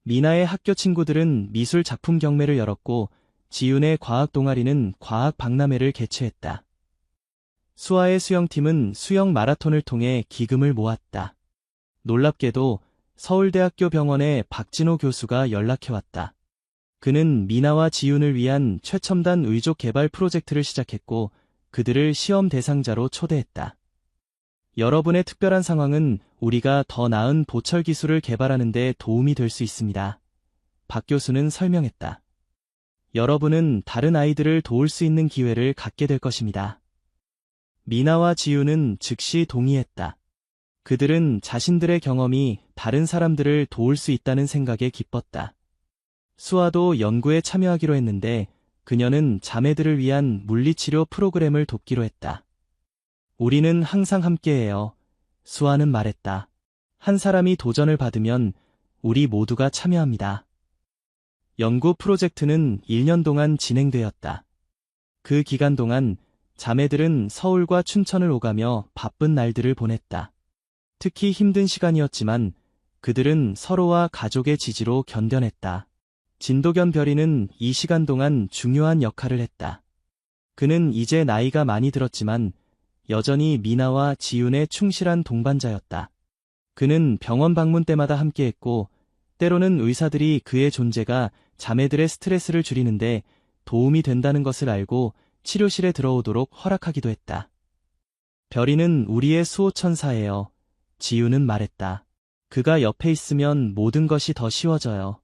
미나의 학교 친구들은 미술 작품 경매를 열었고 지윤의 과학 동아리는 과학 박람회를 개최했다. 수아의 수영팀은 수영 마라톤을 통해 기금을 모았다. 놀랍게도 서울대학교 병원의 박진호 교수가 연락해왔다. 그는 미나와 지윤을 위한 최첨단 의족 개발 프로젝트를 시작했고 그들을 시험 대상자로 초대했다. 여러분의 특별한 상황은 우리가 더 나은 보철 기술을 개발하는 데 도움이 될 수 있습니다. 박 교수는 설명했다. 여러분은 다른 아이들을 도울 수 있는 기회를 갖게 될 것입니다. 미나와 지윤은 즉시 동의했다. 그들은 자신들의 경험이 다른 사람들을 도울 수 있다는 생각에 기뻤다. 수아도 연구에 참여하기로 했는데 그녀는 자매들을 위한 물리치료 프로그램을 돕기로 했다. 우리는 항상 함께해요. 수아는 말했다. 한 사람이 도전을 받으면 우리 모두가 참여합니다. 연구 프로젝트는 1년 동안 진행되었다. 그 기간 동안 자매들은 서울과 춘천을 오가며 바쁜 날들을 보냈다. 특히 힘든 시간이었지만 그들은 서로와 가족의 지지로 견뎌냈다. 진도겸 별이는 이 시간 동안 중요한 역할을 했다. 그는 이제 나이가 많이 들었지만 여전히 미나와 지윤의 충실한 동반자였다. 그는 병원 방문 때마다 함께했고 때로는 의사들이 그의 존재가 자매들의 스트레스를 줄이는데 도움이 된다는 것을 알고 치료실에 들어오도록 허락하기도 했다. 별이는 우리의 수호천사예요. 지윤은 말했다. 그가 옆에 있으면 모든 것이 더 쉬워져요.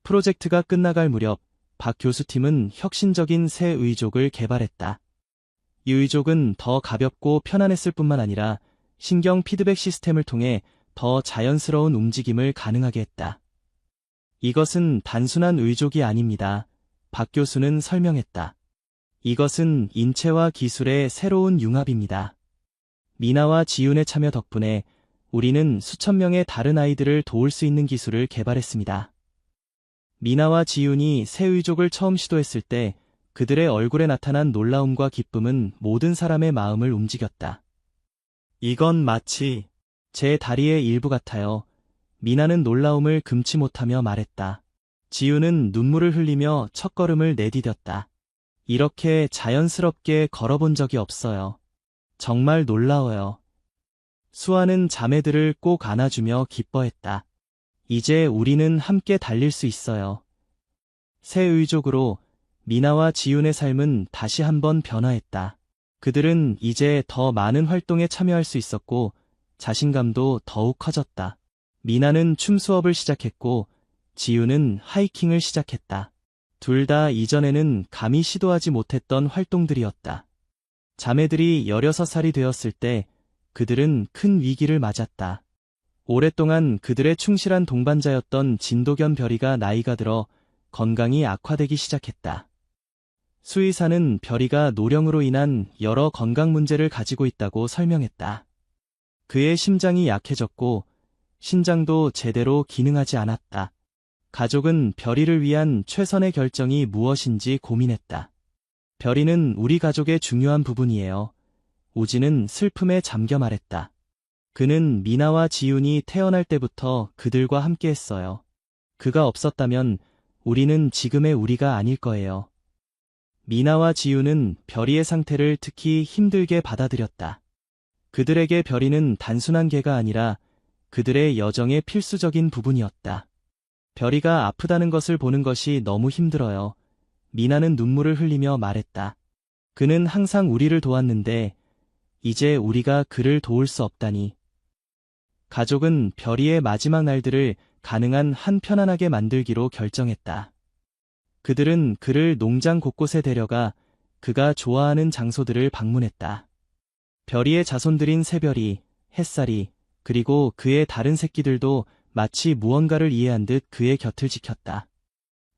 프로젝트가 끝나갈 무렵 박 교수팀은 혁신적인 새 의족을 개발했다. 이 의족은 더 가볍고 편안했을 뿐만 아니라 신경 피드백 시스템을 통해 더 자연스러운 움직임을 가능하게 했다. 이것은 단순한 의족이 아닙니다. 박 교수는 설명했다. 이것은 인체와 기술의 새로운 융합입니다. 미나와 지윤의 참여 덕분에 우리는 수천 명의 다른 아이들을 도울 수 있는 기술을 개발했습니다. 미나와 지윤이 새 의족을 처음 시도했을 때 그들의 얼굴에 나타난 놀라움과 기쁨은 모든 사람의 마음을 움직였다. 이건 마치 제 다리의 일부 같아요. 미나는 놀라움을 금치 못하며 말했다. 지윤은 눈물을 흘리며 첫걸음을 내디뎠다. 이렇게 자연스럽게 걸어본 적이 없어요. 정말 놀라워요. 수아는 자매들을 꼭 안아주며 기뻐했다. 이제 우리는 함께 달릴 수 있어요. 새 의족으로 미나와 지윤의 삶은 다시 한번 변화했다. 그들은 이제 더 많은 활동에 참여할 수 있었고 자신감도 더욱 커졌다. 미나는 춤 수업을 시작했고 지윤은 하이킹을 시작했다. 둘 다 이전에는 감히 시도하지 못했던 활동들이었다. 자매들이 16살이 되었을 때 그들은 큰 위기를 맞았다. 오랫동안 그들의 충실한 동반자였던 진도겸 별이가 나이가 들어 건강이 악화되기 시작했다. 수의사는 별이가 노령으로 인한 여러 건강 문제를 가지고 있다고 설명했다. 그의 심장이 약해졌고 신장도 제대로 기능하지 않았다. 가족은 별이를 위한 최선의 결정이 무엇인지 고민했다. 별이는 우리 가족의 중요한 부분이에요. 우지는 슬픔에 잠겨 말했다. 그는 미나와 지윤이 태어날 때부터 그들과 함께했어요. 그가 없었다면 우리는 지금의 우리가 아닐 거예요. 미나와 지윤은 별이의 상태를 특히 힘들게 받아들였다. 그들에게 별이는 단순한 개가 아니라 그들의 여정의 필수적인 부분이었다. 별이가 아프다는 것을 보는 것이 너무 힘들어요. 미나는 눈물을 흘리며 말했다. 그는 항상 우리를 도왔는데 이제 우리가 그를 도울 수 없다니. 가족은 별이의 마지막 날들을 가능한 한 편안하게 만들기로 결정했다. 그들은 그를 농장 곳곳에 데려가 그가 좋아하는 장소들을 방문했다. 별이의 자손들인 새별이, 햇살이, 그리고 그의 다른 새끼들도 마치 무언가를 이해한 듯 그의 곁을 지켰다.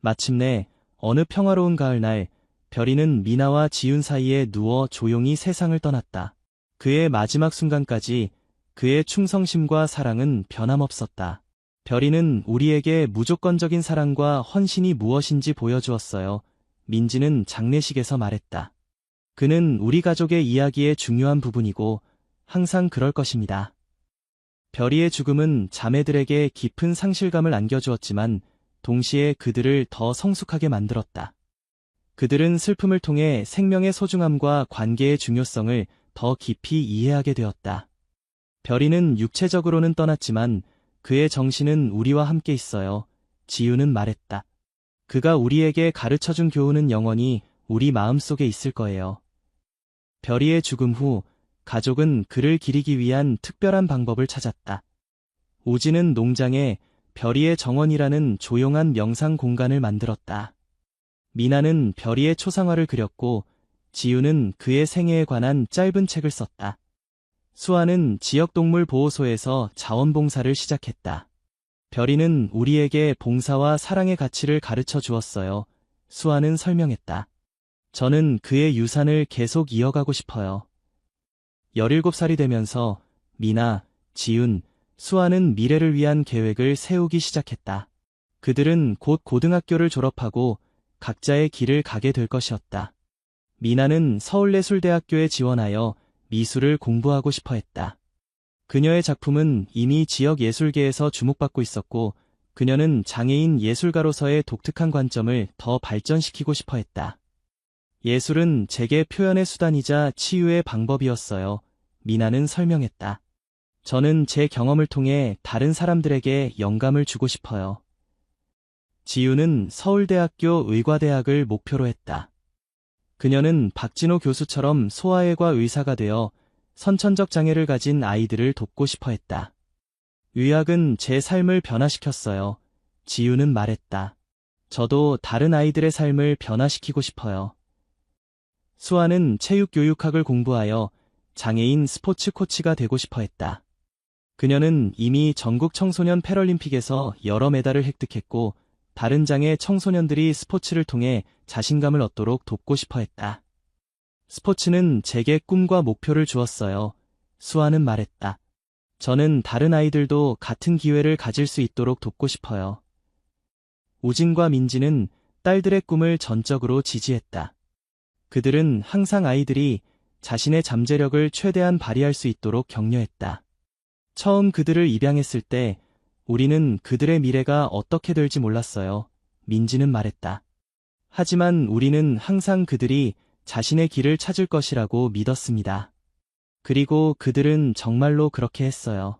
마침내 어느 평화로운 가을날, 별이는 미나와 지윤 사이에 누워 조용히 세상을 떠났다. 그의 마지막 순간까지 그의 충성심과 사랑은 변함없었다. 별이는 우리에게 무조건적인 사랑과 헌신이 무엇인지 보여주었어요. 민지는 장례식에서 말했다. 그는 우리 가족의 이야기의 중요한 부분이고 항상 그럴 것입니다. 별이의 죽음은 자매들에게 깊은 상실감을 안겨주었지만 동시에 그들을 더 성숙하게 만들었다. 그들은 슬픔을 통해 생명의 소중함과 관계의 중요성을 더 깊이 이해하게 되었다. 별이는 육체적으로는 떠났지만 그의 정신은 우리와 함께 있어요. 지윤은 말했다. 그가 우리에게 가르쳐준 교훈은 영원히 우리 마음속에 있을 거예요. 별이의 죽음 후 가족은 그를 기리기 위한 특별한 방법을 찾았다. 우지는 농장에 별이의 정원이라는 조용한 명상 공간을 만들었다. 미나는 별이의 초상화를 그렸고 지윤은 그의 생애에 관한 짧은 책을 썼다. 수아는 지역동물 보호소에서 자원봉사를 시작했다. 별이는 우리에게 봉사와 사랑의 가치를 가르쳐 주었어요. 수아는 설명했다. 저는 그의 유산을 계속 이어가고 싶어요. 17살이 되면서 미나, 지윤, 수아는 미래를 위한 계획을 세우기 시작했다. 그들은 곧 고등학교를 졸업하고 각자의 길을 가게 될 것이었다. 미나는 서울예술대학교에 지원하여 미술을 공부하고 싶어 했다. 그녀의 작품은 이미 지역 예술계에서 주목받고 있었고 그녀는 장애인 예술가로서의 독특한 관점을 더 발전시키고 싶어 했다. 예술은 제게 표현의 수단이자 치유의 방법이었어요. 미나는 설명했다. 저는 제 경험을 통해 다른 사람들에게 영감을 주고 싶어요. 지윤은 서울대학교 의과대학을 목표로 했다. 그녀는 박진호 교수처럼 소아외과 의사가 되어 선천적 장애를 가진 아이들을 돕고 싶어 했다. 의학은 제 삶을 변화시켰어요. 지윤은 말했다. 저도 다른 아이들의 삶을 변화시키고 싶어요. 수아는 체육교육학을 공부하여 장애인 스포츠 코치가 되고 싶어 했다. 그녀는 이미 전국 청소년 패럴림픽에서 여러 메달을 획득했고 다른 장애 청소년들이 스포츠를 통해 자신감을 얻도록 돕고 싶어 했다. 스포츠는 제게 꿈과 목표를 주었어요. 수아는 말했다. 저는 다른 아이들도 같은 기회를 가질 수 있도록 돕고 싶어요. 우진과 민지는 딸들의 꿈을 전적으로 지지했다. 그들은 항상 아이들이 자신의 잠재력을 최대한 발휘할 수 있도록 격려했다. 처음 그들을 입양했을 때 우리는 그들의 미래가 어떻게 될지 몰랐어요. 민지는 말했다. 하지만 우리는 항상 그들이 자신의 길을 찾을 것이라고 믿었습니다. 그리고 그들은 정말로 그렇게 했어요.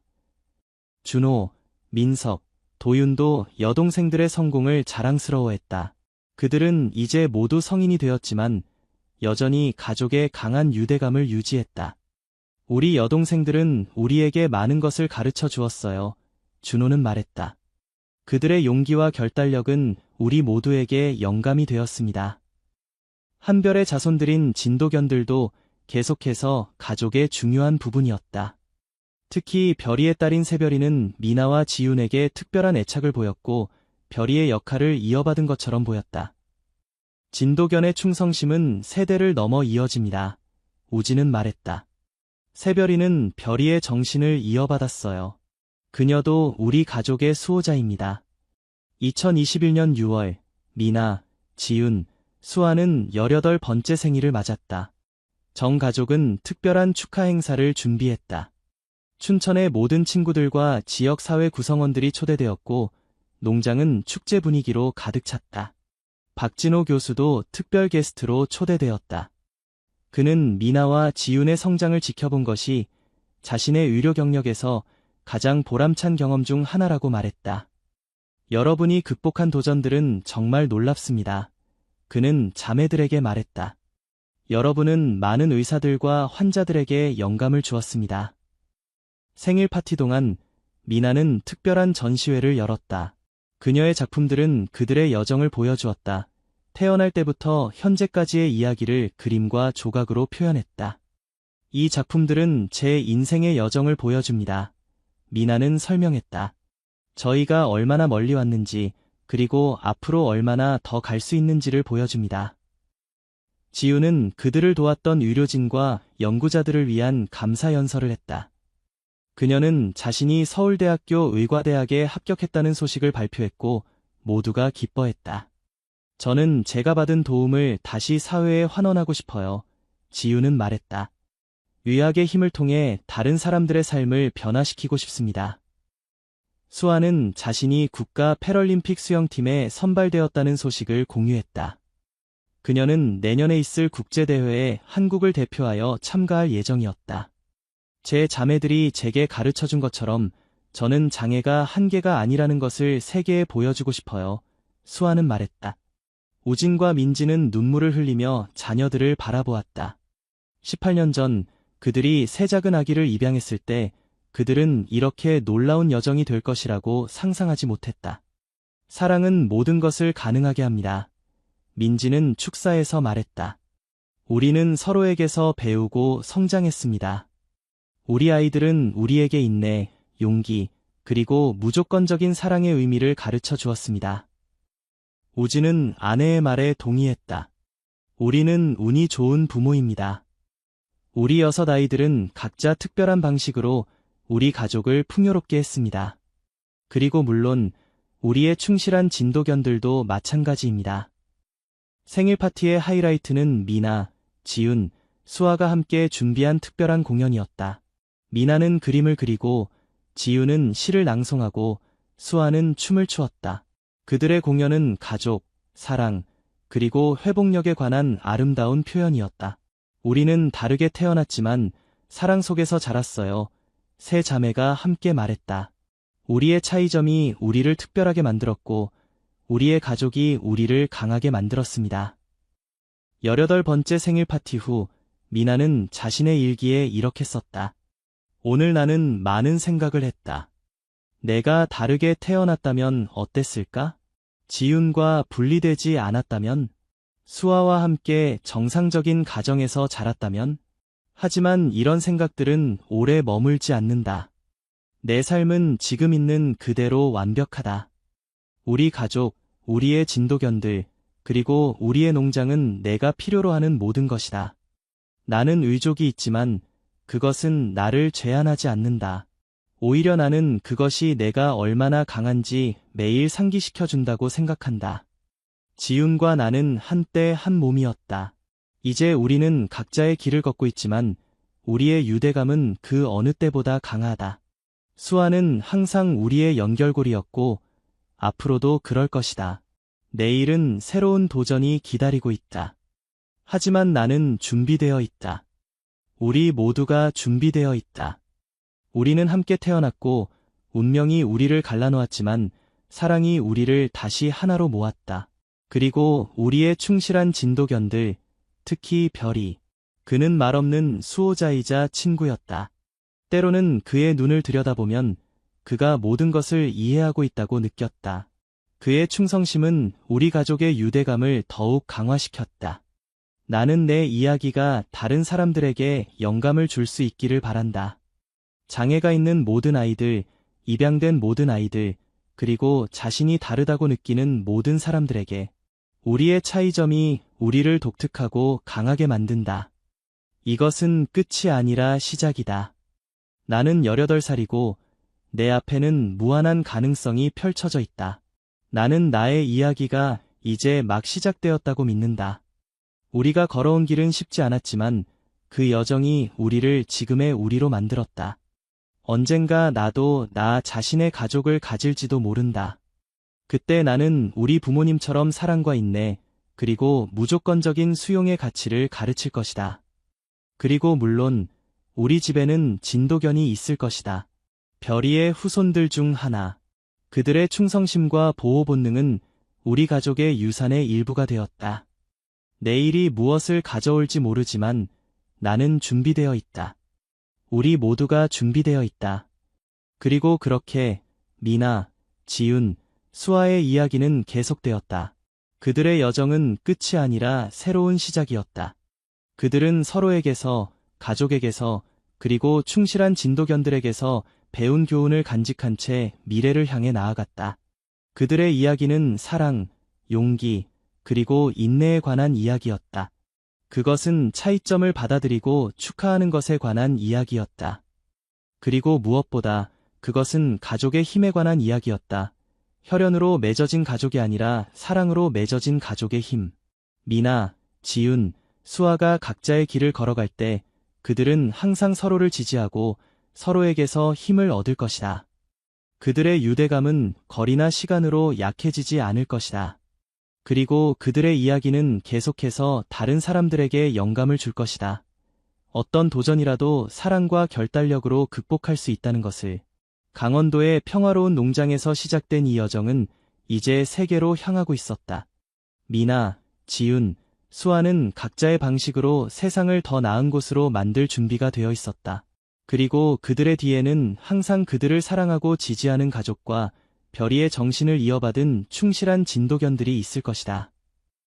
준호, 민석, 도윤도 여동생들의 성공을 자랑스러워했다. 그들은 이제 모두 성인이 되었지만 여전히 가족의 강한 유대감을 유지했다. 우리 여동생들은 우리에게 많은 것을 가르쳐 주었어요. 준호는 말했다. 그들의 용기와 결단력은 우리 모두에게 영감이 되었습니다. 한별의 자손들인 진도견들도 계속해서 가족의 중요한 부분이었다. 특히 별이의 딸인 새별이는 미나와 지윤에게 특별한 애착을 보였고 별이의 역할을 이어받은 것처럼 보였다. 진도견의 충성심은 세대를 넘어 이어집니다. 우지는 말했다. 새별이는 별이의 정신을 이어받았어요. 그녀도 우리 가족의 수호자입니다. 2021년 6월, 미나, 지윤, 수아는 18번째 생일을 맞았다. 전 가족은 특별한 축하 행사를 준비했다. 춘천의 모든 친구들과 지역 사회 구성원들이 초대되었고 농장은 축제 분위기로 가득 찼다. 박진호 교수도 특별 게스트로 초대되었다. 그는 미나와 지윤의 성장을 지켜본 것이 자신의 의료 경력에서 가장 보람찬 경험 중 하나라고 말했다. 여러분이 극복한 도전들은 정말 놀랍습니다. 그는 자매들에게 말했다. 여러분은 많은 의사들과 환자들에게 영감을 주었습니다. 생일 파티 동안 미나는 특별한 전시회를 열었다. 그녀의 작품들은 그들의 여정을 보여주었다. 태어날 때부터 현재까지의 이야기를 그림과 조각으로 표현했다. 이 작품들은 제 인생의 여정을 보여줍니다. 미나는 설명했다. 저희가 얼마나 멀리 왔는지, 그리고 앞으로 얼마나 더 갈 수 있는지를 보여줍니다. 지우는 그들을 도왔던 의료진과 연구자들을 위한 감사 연설을 했다. 그녀는 자신이 서울대학교 의과대학에 합격했다는 소식을 발표했고 모두가 기뻐했다. 저는 제가 받은 도움을 다시 사회에 환원하고 싶어요. 지우는 말했다. 의학의 힘을 통해 다른 사람들의 삶을 변화시키고 싶습니다. 수아는 자신이 국가 패럴림픽 수영팀에 선발되었다는 소식을 공유했다. 그녀는 내년에 있을 국제대회에 한국을 대표하여 참가할 예정이었다. 제 자매들이 제게 가르쳐준 것처럼 저는 장애가 한계가 아니라는 것을 세계에 보여주고 싶어요. 수아는 말했다. 우진과 민지는 눈물을 흘리며 자녀들을 바라보았다. 18년 전 그들이 새 작은 아기를 입양했을 때 그들은 이렇게 놀라운 여정이 될 것이라고 상상하지 못했다. 사랑은 모든 것을 가능하게 합니다. 민지는 축사에서 말했다. 우리는 서로에게서 배우고 성장했습니다. 우리 아이들은 우리에게 인내, 용기, 그리고 무조건적인 사랑의 의미를 가르쳐 주었습니다. 우진은 아내의 말에 동의했다. 우리는 운이 좋은 부모입니다. 우리 6 아이들은 각자 특별한 방식으로 우리 가족을 풍요롭게 했습니다. 그리고 물론 우리의 충실한 진도견들도 마찬가지입니다. 생일 파티의 하이라이트는 미나, 지훈, 수아가 함께 준비한 특별한 공연이었다. 미나는 그림을 그리고 지훈은 시를 낭송하고 수아는 춤을 추었다. 그들의 공연은 가족, 사랑, 그리고 회복력에 관한 아름다운 표현이었다. 우리는 다르게 태어났지만 사랑 속에서 자랐어요. 세 자매가 함께 말했다. 우리의 차이점이 우리를 특별하게 만들었고 우리의 가족이 우리를 강하게 만들었습니다. 18번째 생일 파티 후 미나는 자신의 일기에 이렇게 썼다. 오늘 나는 많은 생각을 했다. 내가 다르게 태어났다면 어땠을까? 지훈과 분리되지 않았다면? 수아와 함께 정상적인 가정에서 자랐다면? 하지만 이런 생각들은 오래 머물지 않는다. 내 삶은 지금 있는 그대로 완벽하다. 우리 가족, 우리의 진도견들, 그리고 우리의 농장은 내가 필요로 하는 모든 것이다. 나는 의족이 있지만 그것은 나를 제한하지 않는다. 오히려 나는 그것이 내가 얼마나 강한지 매일 상기시켜준다고 생각한다. 지훈과 나는 한때 한 몸이었다. 이제 우리는 각자의 길을 걷고 있지만 우리의 유대감은 그 어느 때보다 강하다. 수아는 항상 우리의 연결고리였고 앞으로도 그럴 것이다. 내일은 새로운 도전이 기다리고 있다. 하지만 나는 준비되어 있다. 우리 모두가 준비되어 있다. 우리는 함께 태어났고 운명이 우리를 갈라놓았지만 사랑이 우리를 다시 하나로 모았다. 그리고 우리의 충실한 진도견들, 특히 별이. 그는 말없는 수호자이자 친구였다. 때로는 그의 눈을 들여다보면 그가 모든 것을 이해하고 있다고 느꼈다. 그의 충성심은 우리 가족의 유대감을 더욱 강화시켰다. 나는 내 이야기가 다른 사람들에게 영감을 줄 수 있기를 바란다. 장애가 있는 모든 아이들, 입양된 모든 아이들, 그리고 자신이 다르다고 느끼는 모든 사람들에게 우리의 차이점이 우리를 독특하고 강하게 만든다. 이것은 끝이 아니라 시작이다. 나는 18살이고 내 앞에는 무한한 가능성이 펼쳐져 있다. 나는 나의 이야기가 이제 막 시작되었다고 믿는다. 우리가 걸어온 길은 쉽지 않았지만 그 여정이 우리를 지금의 우리로 만들었다. 언젠가 나도 나 자신의 가족을 가질지도 모른다. 그때 나는 우리 부모님처럼 사랑과 인내, 그리고 무조건적인 수용의 가치를 가르칠 것이다. 그리고 물론 우리 집에는 진도견이 있을 것이다. 별이의 후손들 중 하나. 그들의 충성심과 보호 본능은 우리 가족의 유산의 일부가 되었다. 내일이 무엇을 가져올지 모르지만 나는 준비되어 있다. 우리 모두가 준비되어 있다. 그리고 그렇게 미나, 지훈, 수아의 이야기는 계속되었다. 그들의 여정은 끝이 아니라 새로운 시작이었다. 그들은 서로에게서, 가족에게서, 그리고 충실한 진도견들에게서 배운 교훈을 간직한 채 미래를 향해 나아갔다. 그들의 이야기는 사랑, 용기, 그리고 인내에 관한 이야기였다. 그것은 차이점을 받아들이고 축하하는 것에 관한 이야기였다. 그리고 무엇보다 그것은 가족의 힘에 관한 이야기였다. 혈연으로 맺어진 가족이 아니라 사랑으로 맺어진 가족의 힘. 미나, 지윤, 수아가 각자의 길을 걸어갈 때 그들은 항상 서로를 지지하고 서로에게서 힘을 얻을 것이다. 그들의 유대감은 거리나 시간으로 약해지지 않을 것이다. 그리고 그들의 이야기는 계속해서 다른 사람들에게 영감을 줄 것이다. 어떤 도전이라도 사랑과 결단력으로 극복할 수 있다는 것을. 강원도의 평화로운 농장에서 시작된 이 여정은 이제 세계로 향하고 있었다. 미나, 지윤, 수아는 각자의 방식으로 세상을 더 나은 곳으로 만들 준비가 되어 있었다. 그리고 그들의 뒤에는 항상 그들을 사랑하고 지지하는 가족과 별이의 정신을 이어받은 충실한 진도견들이 있을 것이다.